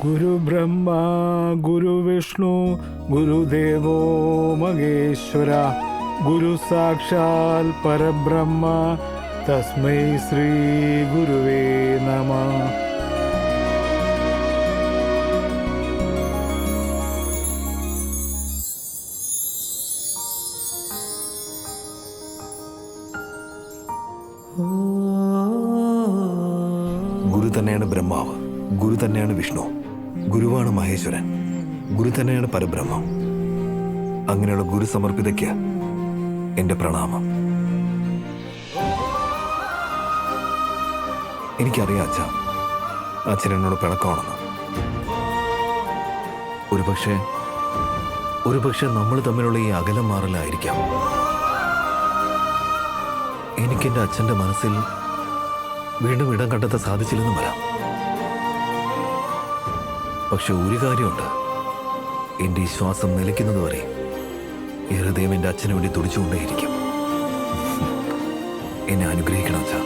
ഗുരു ബ്രഹ്മ ഗുരു വിഷ്ണു ഗുരുദേവോ മഹേശ്വര ഗുരു സാക്ഷാൽ പരബ്രഹ്മ തസ്മൈ ശ്രീ ഗുരുവേ നമഃ. ഗുരു തന്നെയാണ് ബ്രഹ്മാവ്, ഗുരു തന്നെയാണ് വിഷ്ണു, ഗുരുവാണ് മഹേശ്വരൻ, ഗുരു തന്നെയാണ് പരബ്രഹ്മം. അങ്ങനെയുള്ള ഗുരു സമർപ്പിതയ്ക്ക് എന്റെ പ്രണാമം. എനിക്കറിയാം അച്ഛൻ എന്നോട് പിണക്കമാണെന്ന്. ഒരുപക്ഷെ നമ്മൾ തമ്മിലുള്ള ഈ അകലം മാറലായിരിക്കാം എനിക്കെന്റെ അച്ഛന്റെ മനസ്സിൽ വീണ്ടും ഇടം കണ്ടെത്താൻ സാധിച്ചില്ലെന്നും വരാം. പക്ഷെ ഒരു കാര്യമുണ്ട്, എന്റെ ഈ ശ്വാസം നിലയ്ക്കുന്നതുവരെ ഈ ഹൃദയം എന്റെ അച്ഛന് വേണ്ടി തുടിച്ചുകൊണ്ടേയിരിക്കും. എന്നെ അനുഗ്രഹിക്കണം അച്ഛാ.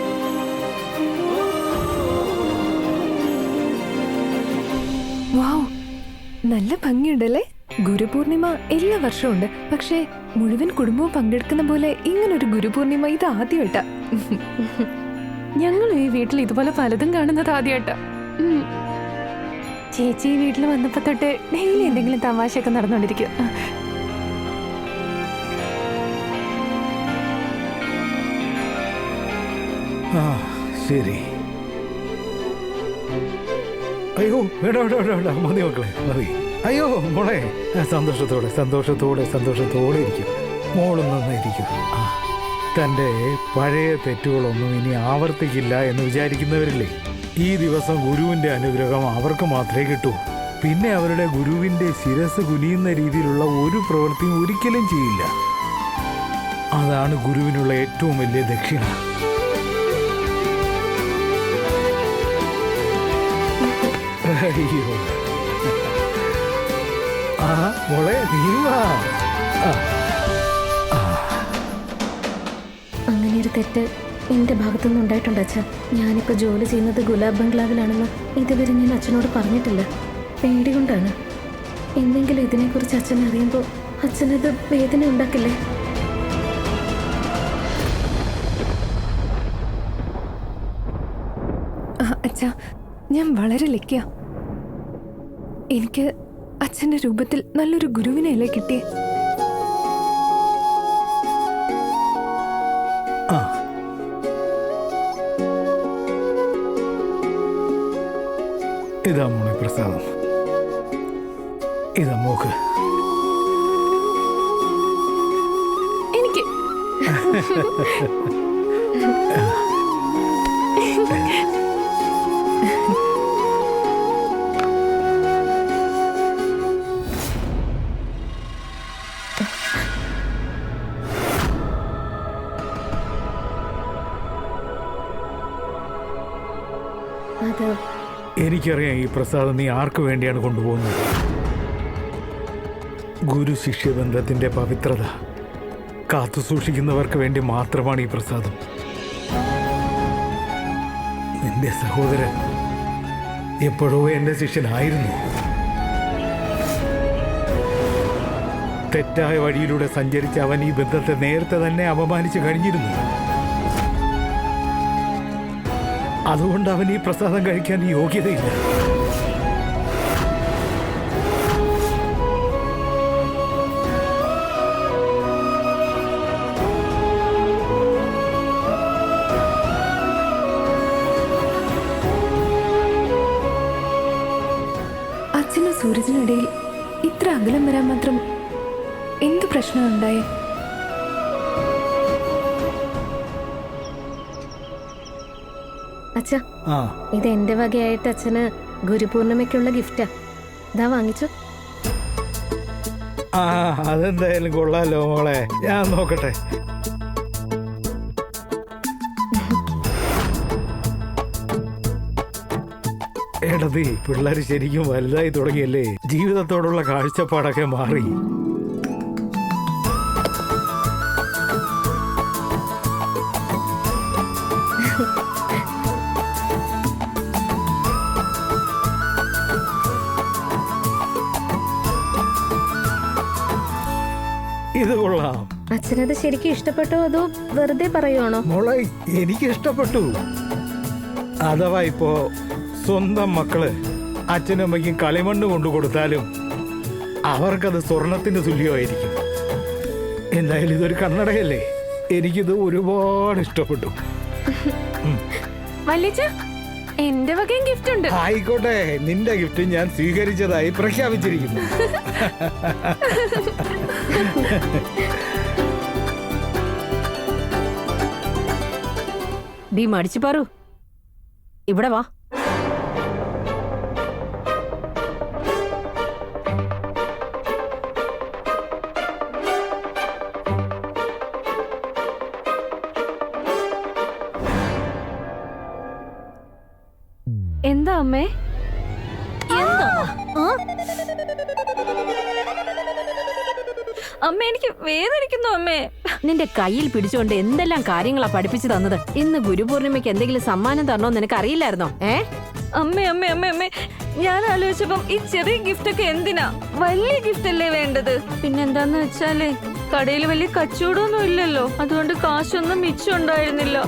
വാവ്, നല്ല ഭംഗിയുണ്ടല്ലേ? ഗുരുപൂർണിമ എല്ലാ വർഷവും ഉണ്ട്, പക്ഷേ മുഴുവൻ കുടുംബവും പങ്കെടുക്കുന്ന പോലെ ഇങ്ങനൊരു ഗുരുപൂർണിമ ഇത് ആദ്യമായിട്ടാ. ഞങ്ങൾ ഈ വീട്ടിൽ ഇതുപോലെ പലതും കാണുന്നത് ആദ്യമായിട്ടാ. ചേച്ചി ഈ വീട്ടിൽ വന്നപ്പോ തൊട്ട് ഡെയിലി എന്തെങ്കിലും തമാശയൊക്കെ നടന്നുകൊണ്ടിരിക്കും. ആ ശരി. അയ്യോ വേണ്ട വേണ്ട വേണ്ട വേണ്ട, മതി മക്കളെ മതി. അയ്യോ മോളെ, സന്തോഷത്തോടെ സന്തോഷത്തോടെ സന്തോഷത്തോടെ ഇരിക്കും. മോളും നന്നായിരിക്കും. തൻ്റെ പഴയ തെറ്റുകളൊന്നും ഇനി ആവർത്തിക്കില്ല എന്ന് വിചാരിക്കുന്നവരില്ലേ, ഈ ദിവസം ഗുരുവിൻ്റെ അനുഗ്രഹം അവർക്ക് മാത്രമേ കിട്ടൂ. പിന്നെ അവരുടെ ഗുരുവിൻ്റെ ശിരസ് കുനിയുന്ന രീതിയിലുള്ള ഒരു പ്രവൃത്തിയും ഒരിക്കലും ചെയ്യില്ല. അതാണ് ഗുരുവിനുള്ള ഏറ്റവും വലിയ ദക്ഷിണ. അയ്യോ ആ മോളെ നീ വാ. അങ്ങനെ ഒരു തെറ്റ് എൻ്റെ ഭാഗത്തുനിന്ന് ഉണ്ടായിട്ടുണ്ട് അച്ഛാ. ഞാനിപ്പോൾ ജോലി ചെയ്യുന്നത് ഗുലാബ് ബംഗ്ലാവിലാണെന്ന് ഇതുവരെ ഞാൻ അച്ഛനോട് പറഞ്ഞിട്ടില്ല. പേടി കൊണ്ടാണ്. എന്തെങ്കിലും ഇതിനെക്കുറിച്ച് അച്ഛൻ അറിയുമ്പോൾ അച്ഛനത് വേദന ഉണ്ടാക്കില്ലേ? അച്ഛാ, ഞാൻ വളരെ ലക്കിയ. എനിക്ക് അച്ഛന്റെ രൂപത്തിൽ നല്ലൊരു ഗുരുവിനെയല്ലേ കിട്ടിയേ. ഇതാ മോളെ പ്രസാദം, ഇതാ മോക്ക്. എനിക്ക് എനിക്കറിയാം ഈ പ്രസാദം നീ ആർക്ക് വേണ്ടിയാണ് കൊണ്ടുപോകുന്നത്. ഗുരു ശിഷ്യബന്ധത്തിന്റെ പവിത്രത കാത്തു സൂക്ഷിക്കുന്നവർക്ക് വേണ്ടി മാത്രമാണ് ഈ പ്രസാദം. നിന്റെ സഹോദരൻ എപ്പോഴോ എന്റെ ശിഷ്യനായിരുന്നു. തെറ്റായ വഴിയിലൂടെ സഞ്ചരിച്ച അവൻ ഈ ബന്ധത്തെ നേരത്തെ തന്നെ അപമാനിച്ചു കഴിഞ്ഞിരുന്നു. അതുകൊണ്ട് അവൻ ഈ പ്രസാദം കഴിക്കാൻ യോഗ്യതയില്ല. അച്ഛനും സൂരജിനിടയിൽ ഇത്ര അകലം വരാൻ മാത്രം എന്ത് പ്രശ്നമുണ്ടായേ? അച്ഛാ, ഇത് എന്റെ വകയായിട്ട് അച്ഛന് ഗുരുപൂർണിമയ്ക്കുള്ള ഗിഫ്റ്റാ. ഇതാ വാങ്ങിച്ചു. അതെന്തായാലും കൊള്ളാലോ മോളെ, ഞാൻ നോക്കട്ടെ. എടതി പിള്ളേർ ശരിക്കും വലുതായി തുടങ്ങിയല്ലേ, ജീവിതത്തോടുള്ള കാഴ്ചപ്പാടൊക്കെ മാറി. ഇത് കൊള്ളാം. അച്ഛനത് ശരിക്കും ഇഷ്ടപ്പെട്ടോ അതോ വെറുതെ പറയുവാണോ? മോളെ, എനിക്ക് ഇഷ്ടപ്പെട്ടു. അഥവാ ഇപ്പോ സ്വന്തം മക്കള് അച്ഛനും അമ്മയ്ക്കും കളിമണ്ണ് കൊണ്ടു കൊടുത്താലും അവർക്കത് സ്വർണത്തിന് തുല്യമായിരിക്കും. എന്തായാലും ഇതൊരു കണ്ണടയല്ലേ, എനിക്കിത് ഒരുപാട് ഇഷ്ടപ്പെട്ടു. വല്യച്ഛ, എന്റെ വകയും ഗിഫ്റ്റ് ഉണ്ട്. ആയിക്കോട്ടെ, നിന്റെ ഗിഫ്റ്റ് ഞാൻ സ്വീകരിച്ചതായി പ്രഖ്യാപിച്ചിരിക്കുന്നു. ഡീ മടിച്ചു പാറു, ഇവിടെ വാ. എന്താ അമ്മേ? അമ്മ, എനിക്ക് വേദനിക്കുന്നു അമ്മേ. നിന്റെ കയ്യിൽ പിടിച്ചുകൊണ്ട് എന്തെല്ലാം കാര്യങ്ങളാ പഠിപ്പിച്ചു തന്നത്. ഇന്ന് ഗുരുപൂർണിമയ്ക്ക് എന്തെങ്കിലും സമ്മാനം തരണോ നിനക്ക് അറിയില്ലായിരുന്നോ? അമ്മേ അമ്മേ അമ്മേ അമ്മേ, ഞാൻ ആലോചിച്ചപ്പം ഈ ചെറിയ ഗിഫ്റ്റ് ഒക്കെ എന്തിനാ? വലിയ ഗിഫ്റ്റ് അല്ലേ വേണ്ടത്? പിന്നെന്താന്ന് വെച്ചാലേ, കടയിൽ വലിയ കച്ചവടമൊന്നും ഇല്ലല്ലോ, അതുകൊണ്ട് കാശൊന്നും മിച്ചം ഉണ്ടായിരുന്നില്ല.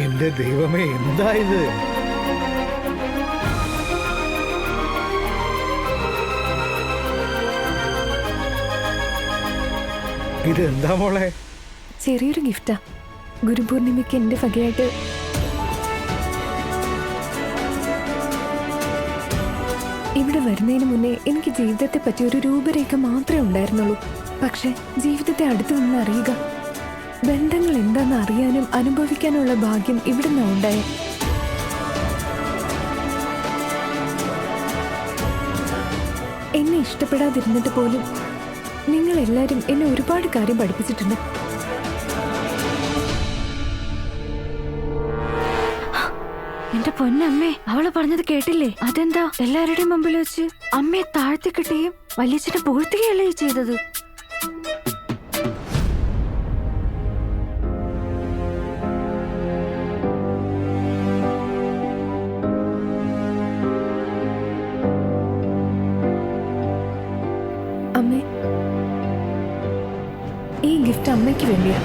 എന്റെ ദൈവമേ, എന്താ ഇത്? ഇതെന്താ മോളെ? ചെറിയൊരു ഗിഫ്റ്റാ, ഗുരുപൂർണിമയ്ക്ക് എന്റെ വകയായിട്ട്. ഇവിടെ വരുന്നതിന് മുന്നേ എനിക്ക് ജീവിതത്തെ പറ്റി ഒരു രൂപരേഖ മാത്രമേ ഉണ്ടായിരുന്നുള്ളൂ. പക്ഷെ ജീവിതത്തെ അടുത്തു നിന്ന് അറിയുക, ബന്ധങ്ങൾ എന്താണെന്ന് അറിയാനും അനുഭവിക്കാനുള്ള ഭാഗ്യം ഇവിടുന്ന് ഉണ്ടായേ. എന്നെ ഇഷ്ടപ്പെടാതിരുന്നിട്ട് പോലും നിങ്ങൾ എല്ലാവരും എന്നെ ഒരുപാട് കാര്യം പഠിപ്പിച്ചിട്ടുണ്ട്. എന്റെ പൊന്നമ്മേ, അവള് പറഞ്ഞത് കേട്ടില്ലേ? അതെന്താ എല്ലാവരുടെയും മുമ്പിൽ വെച്ച് അമ്മയെ താഴ്ത്തി കിട്ടുകയും വലിയച്ഛനെ പുകഴ്ത്തുകയല്ലേ ചെയ്തത്? അമ്മേ, ഈ ഗിഫ്റ്റ് അമ്മയ്ക്ക് വേണ്ടിയാ.